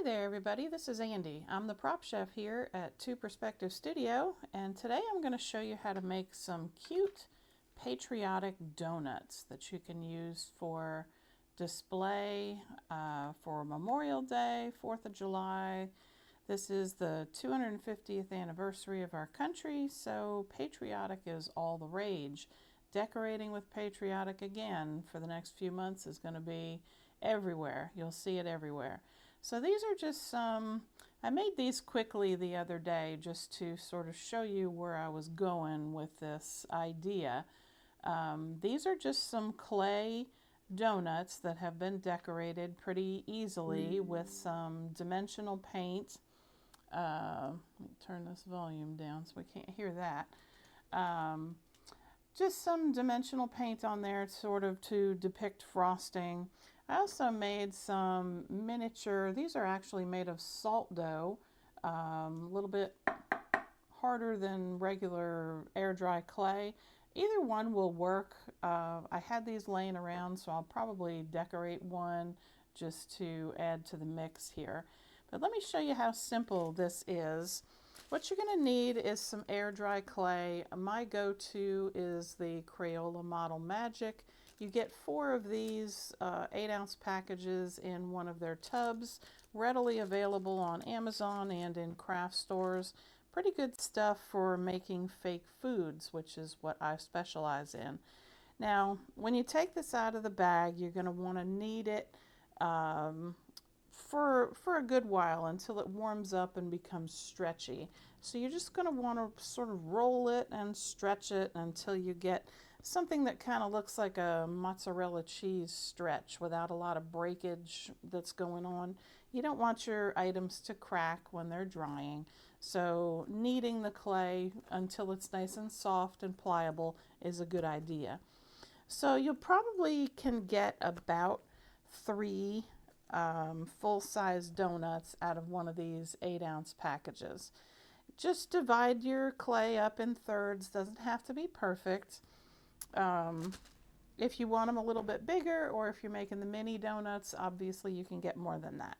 Hi there everybody, this is Andy. I'm the prop chef here at Two Perspective Studio, and today I'm going to show you how to make some cute patriotic donuts that you can use for display for Memorial Day, 4th of July. This is the 250th anniversary of our country, so patriotic is all the rage. Decorating with patriotic again for the next few months is going to be everywhere. You'll see it everywhere. So these are just some, I made these quickly the other day just to sort of show you where I was going with this idea. These are just some clay donuts that have been decorated pretty easily with some dimensional paint. Let me turn this volume down so we can't hear that. Just some dimensional paint on there sort of to depict frosting. I also made some miniature, these are actually made of salt dough, a little bit harder than regular air dry clay. Either one will work. I had these laying around, so I'll probably decorate one just to add to the mix here. But let me show you how simple this is. What you're going to need is some air dry clay. My go-to is the Crayola Model Magic. You get 4 of these 8-ounce packages in one of their tubs, readily available on Amazon and in craft stores. Pretty good stuff for making fake foods, which is what I specialize in. Now, when you take this out of the bag, you're going to want to knead it for a good while until it warms up and becomes stretchy. So you're just going to want to sort of roll it and stretch it until you get something that kind of looks like a mozzarella cheese stretch without a lot of breakage that's going on. You don't want your items to crack when they're drying. So kneading the clay until it's nice and soft and pliable is a good idea. So you probably can get about 3 full-size donuts out of one of these 8-ounce packages. Just divide your clay up in thirds. Doesn't have to be perfect. If you want them a little bit bigger, or if you're making the mini donuts, obviously you can get more than that.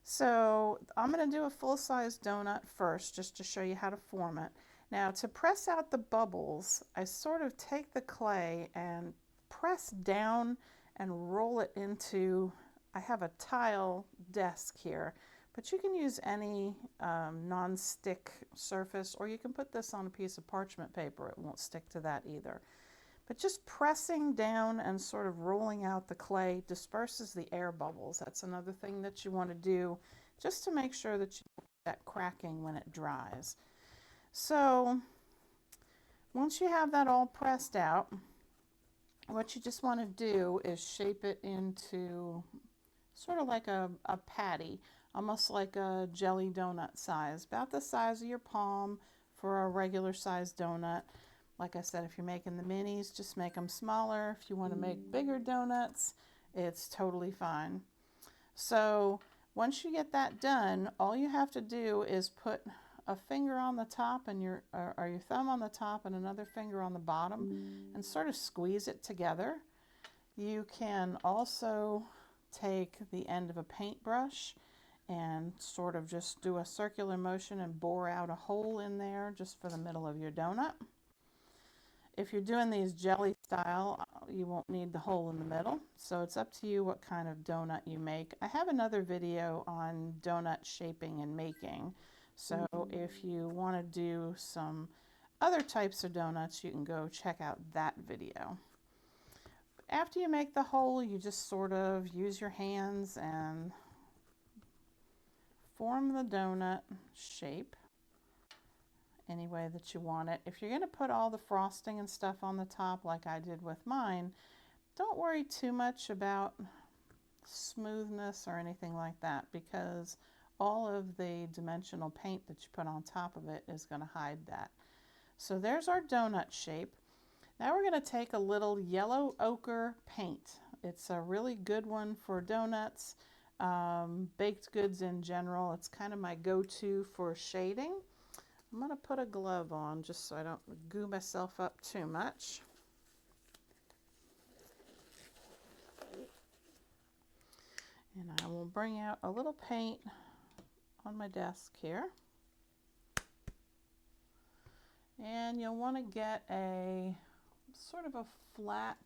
So I'm going to do a full-size donut first just to show you how to form it. Now, to press out the bubbles, I sort of take the clay and press down and roll it into, I have a tile desk here, but you can use any non-stick surface, or you can put this on a piece of parchment paper. It won't stick to that either. But just pressing down and sort of rolling out the clay disperses the air bubbles. That's another thing that you want to do just to make sure that you get that cracking when it dries. So once you have that all pressed out, what you just want to do is shape it into sort of like a patty, almost like a jelly donut size, about the size of your palm for a regular size donut. Like I said, if you're making the minis, just make them smaller. If you want to make bigger donuts, it's totally fine. So once you get that done, all you have to do is put a finger on the top and your thumb on the top and another finger on the bottom and sort of squeeze it together. You can also take the end of a paintbrush and sort of just do a circular motion and bore out a hole in there just for the middle of your donut. If you're doing these jelly style, you won't need the hole in the middle, so it's up to you what kind of donut you make. I have another video on donut shaping and making, so if you want to do some other types of donuts, you can go check out that video. After you make the hole, you just sort of use your hands and form the donut shape any way that you want it. If you're going to put all the frosting and stuff on the top like I did with mine, don't worry too much about smoothness or anything like that, because all of the dimensional paint that you put on top of it is going to hide that. So there's our donut shape. Now we're going to take a little yellow ochre paint. It's a really good one for donuts, baked goods in general. It's kind of my go-to for shading. I'm going to put a glove on just so I don't goo myself up too much. And I will bring out a little paint on my desk here. And you'll want to get a sort of a flat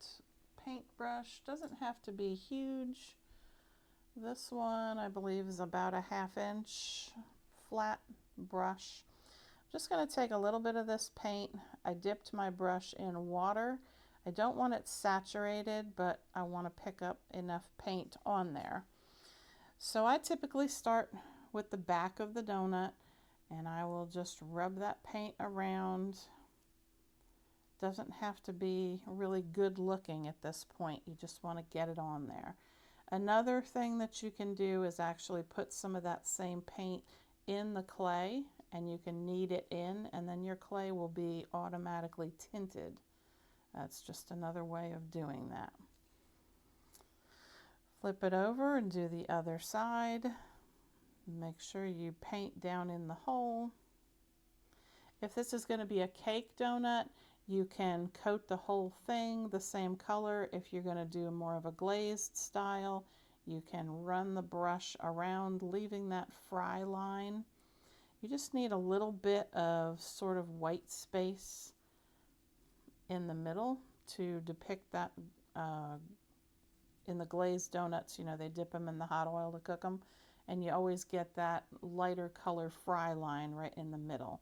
paintbrush. Doesn't have to be huge. This one I believe is about a 1/2 inch flat brush. I'm just going to take a little bit of this paint. I dipped my brush in water. I don't want it saturated, but I want to pick up enough paint on there. So I typically start with the back of the donut, and I will just rub that paint around. Doesn't have to be really good looking at this point. You just want to get it on there. Another thing that you can do is actually put some of that same paint in the clay, and you can knead it in, and then your clay will be automatically tinted. That's just another way of doing that. Flip it over and do the other side. Make sure you paint down in the hole. If this is going to be a cake donut, you can coat the whole thing the same color. If you're going to do more of a glazed style, you can run the brush around, leaving that fry line. You just need a little bit of sort of white space in the middle to depict that. In the glazed donuts, you know, they dip them in the hot oil to cook them, and you always get that lighter color fry line right in the middle.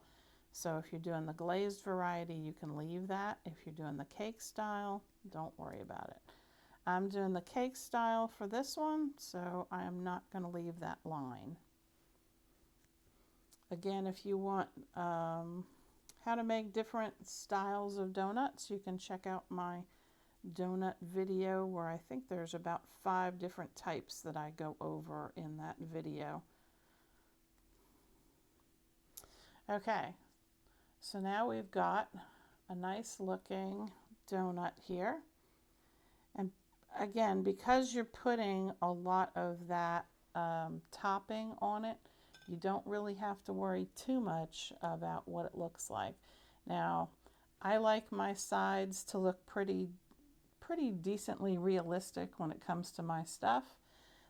So if you're doing the glazed variety, you can leave that. If you're doing the cake style, don't worry about it. I'm doing the cake style for this one, so I am not going to leave that line. Again, if you want how to make different styles of donuts, you can check out my donut video where I think there's about 5 different types that I go over in that video. Okay, so now we've got a nice looking donut here. And again, because you're putting a lot of that topping on it, you don't really have to worry too much about what it looks like. Now, I like my sides to look pretty decently realistic when it comes to my stuff.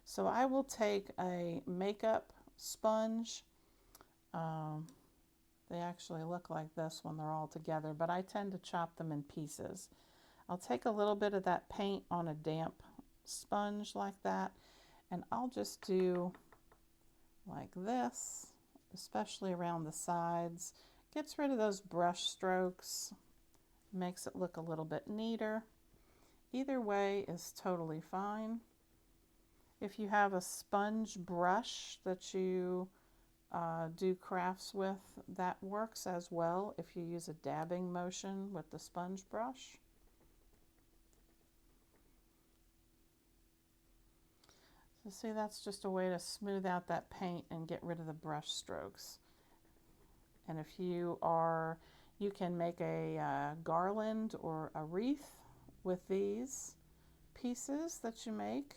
So I will take a makeup sponge. They actually look like this when they're all together, but I tend to chop them in pieces. I'll take a little bit of that paint on a damp sponge like that, and I'll just do like this, especially around the sides. Gets rid of those brush strokes, makes it look a little bit neater. Either way is totally fine. If you have a sponge brush that you do crafts with, that works as well if you use a dabbing motion with the sponge brush. So see, that's just a way to smooth out that paint and get rid of the brush strokes. And if you can make a garland or a wreath with these pieces that you make.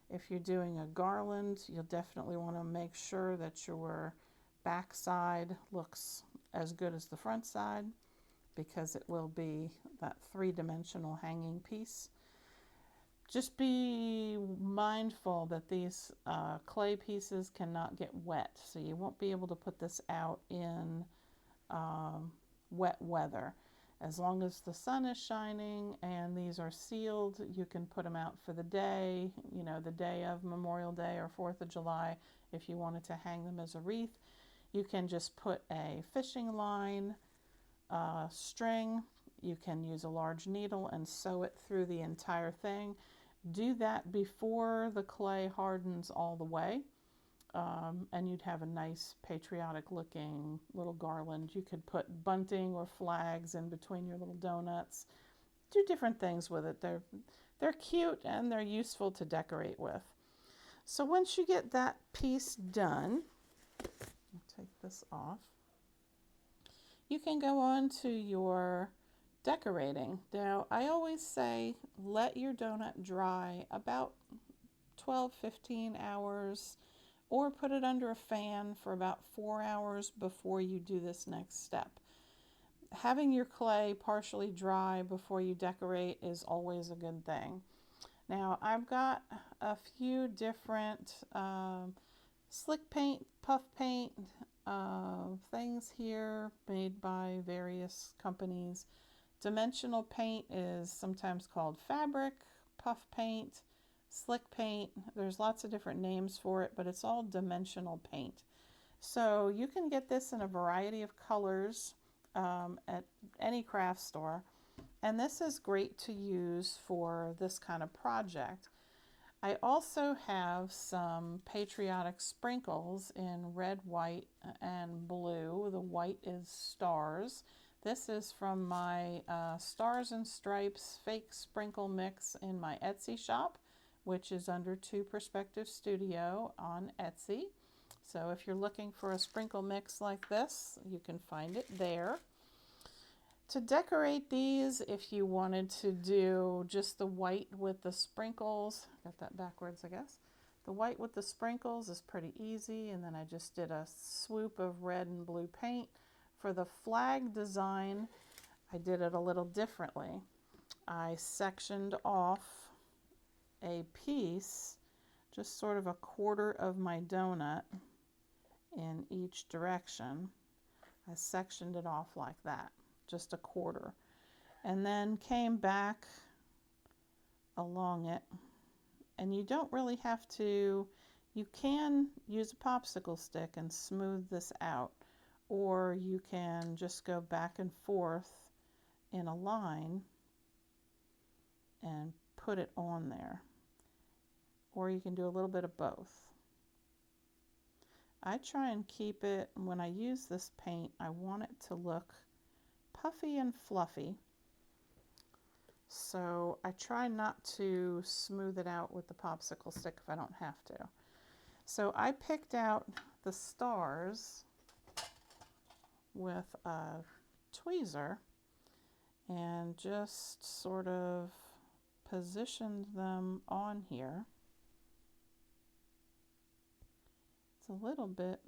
If you're doing a garland, you'll definitely want to make sure that your back side looks as good as the front side, because it will be that 3-dimensional hanging piece. Just be mindful that these clay pieces cannot get wet, so you won't be able to put this out in wet weather. As long as the sun is shining and these are sealed, you can put them out for the day, you know, the day of Memorial Day or 4th of July. If you wanted to hang them as a wreath, you can just put a fishing line string. You can use a large needle and sew it through the entire thing. Do that before the clay hardens all the way. And you'd have a nice patriotic looking little garland. You could put bunting or flags in between your little donuts. Do different things with it. They're cute and they're useful to decorate with. So once you get that piece done, I'll take this off. You can go on to your decorating. Now, I always say let your donut dry about 12-15 hours, or put it under a fan for about 4 hours before you do this next step. Having your clay partially dry before you decorate is always a good thing. Now I've got a few different slick paint, puff paint, things here made by various companies. Dimensional paint is sometimes called fabric, puff paint, slick paint. There's lots of different names for it, but it's all dimensional paint. So you can get this in a variety of colors at any craft store. And this is great to use for this kind of project. I also have some patriotic sprinkles in red, white, and blue. The white is stars. This is from my Stars and Stripes fake sprinkle mix in my Etsy shop, which is under 2 Perspective Studio on Etsy. So if you're looking for a sprinkle mix like this, you can find it there. To decorate these, if you wanted to do just the white with the sprinkles, got that backwards I guess, the white with the sprinkles is pretty easy, and then I just did a swoop of red and blue paint. For the flag design, I did it a little differently. I sectioned off a piece, just sort of a quarter of my donut in each direction. I sectioned it off like that, just a quarter, and then came back along it. And you don't really have to, you can use a popsicle stick and smooth this out, or you can just go back and forth in a line and put it on there, or you can do a little bit of both. I try and keep it, when I use this paint, I want it to look puffy and fluffy. So I try not to smooth it out with the popsicle stick if I don't have to. So I picked out the stars with a tweezer and just sort of positioned them on here. It's a little bit,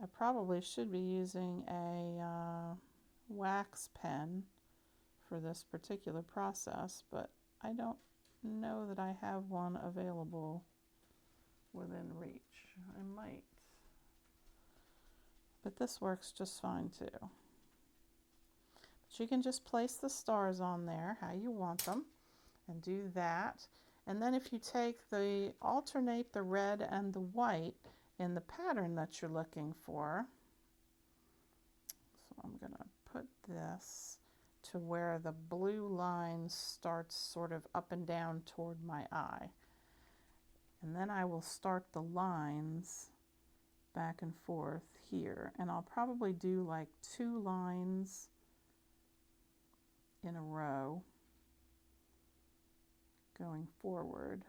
I probably should be using a wax pen for this particular process, but I don't know that I have one available within reach. I might, but this works just fine too. But you can just place the stars on there how you want them and do that. And then if you take alternate the red and the white in the pattern that you're looking for. So I'm gonna put this to where the blue line starts sort of up and down toward my eye. And then I will start the lines back and forth here. And I'll probably do like 2 lines in a row going forward.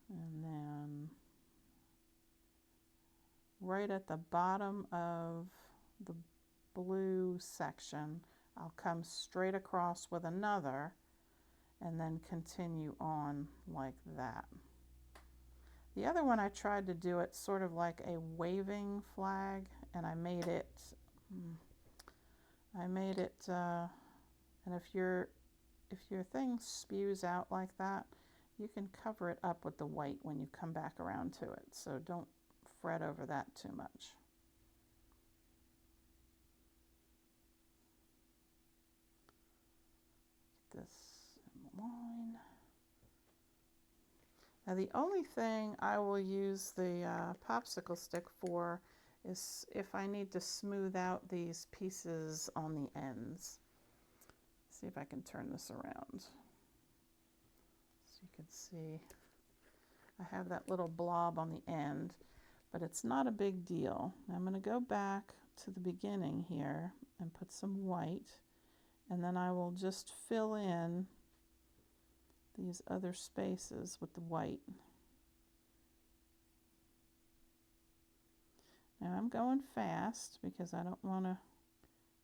And then right at the bottom of the blue section, I'll come straight across with another and then continue on like that. The other one I tried to do it sort of like a waving flag, and I made it, and if your thing spews out like that, you can cover it up with the white when you come back around to it, so don't fret over that too much. Get this in line. Now the only thing I will use the popsicle stick for is if I need to smooth out these pieces on the ends. See if I can turn this around. So you can see I have that little blob on the end, but it's not a big deal. Now I'm going to go back to the beginning here and put some white, and then I will just fill in these other spaces with the white. Now I'm going fast because I don't want to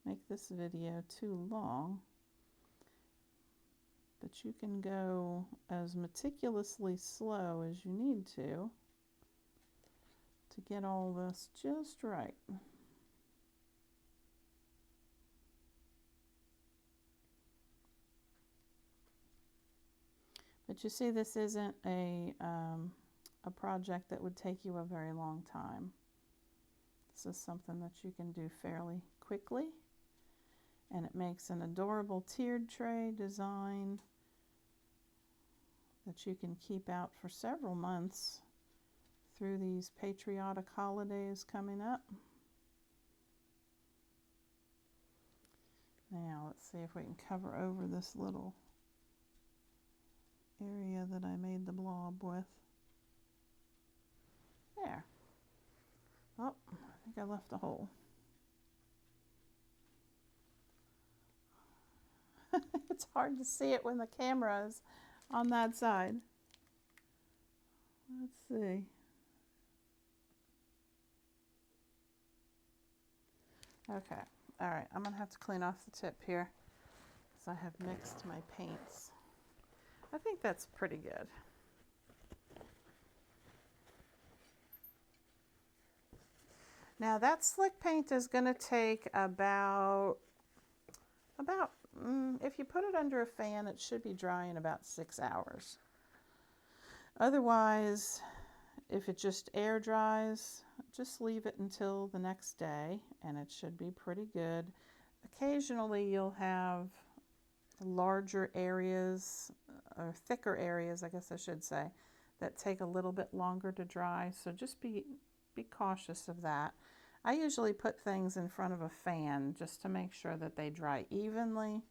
make this video too long, but you can go as meticulously slow as you need to get all this just right. But you see, this isn't a project that would take you a very long time. This is something that you can do fairly quickly, and it makes an adorable tiered tray design that you can keep out for several months through these patriotic holidays coming up. Now let's see if we can cover over this little area that I made the blob with. There. Oh, I think I left a hole. It's hard to see it when the camera is on that side. Let's see. Okay, all right, I'm gonna have to clean off the tip here because I have mixed my paints. I think that's pretty good. Now that slick paint is gonna take about if you put it under a fan, it should be dry in about 6 hours. Otherwise, if it just air dries, just leave it until the next day and it should be pretty good. Occasionally you'll have larger areas, or thicker areas, I guess I should say, that take a little bit longer to dry, so just be cautious of that. I usually put things in front of a fan just to make sure that they dry evenly.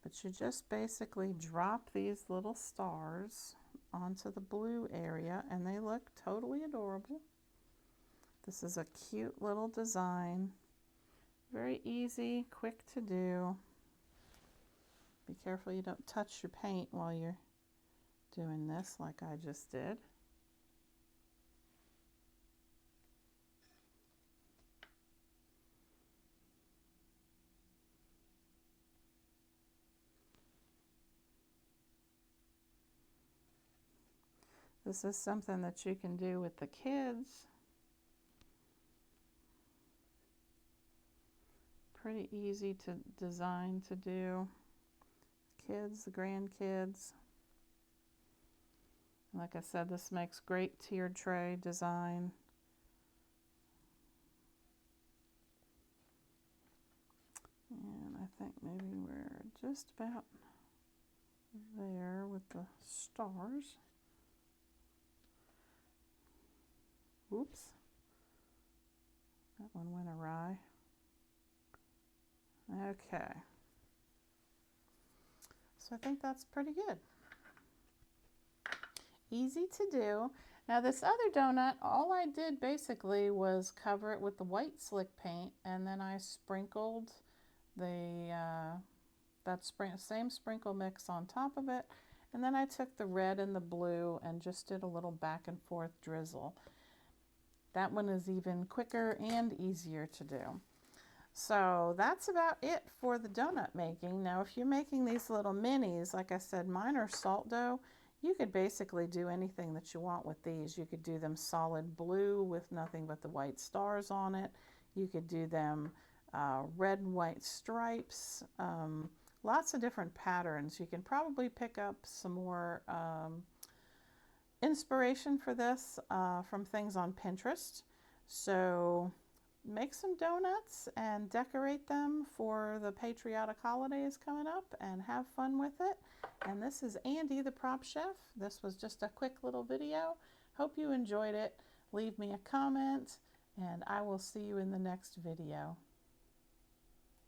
But you just basically drop these little stars onto the blue area and they look totally adorable. This is a cute little design. Very easy, quick to do. Be careful you don't touch your paint while you're doing this like I just did. This is something that you can do with the kids. Pretty easy to design to do. Kids, the grandkids. Like I said, this makes great tiered tray design. And I think maybe we're just about there with the stars. Oops, that one went awry. Okay, so I think that's pretty good. Easy to do. Now this other donut, all I did basically was cover it with the white slick paint, and then I sprinkled the same sprinkle mix on top of it, and then I took the red and the blue and just did a little back and forth drizzle. That one is even quicker and easier to do. So that's about it for the donut making. Now if you're making these little minis, like I said, mine are salt dough. You could basically do anything that you want with these. You could do them solid blue with nothing but the white stars on it. You could do them red and white stripes. Lots of different patterns. You can probably pick up some more inspiration for this from things on Pinterest. So make some donuts and decorate them for the patriotic holidays coming up and have fun with it. And this is Andy, the prop chef. This was just a quick little video. Hope you enjoyed it. Leave me a comment and I will see you in the next video.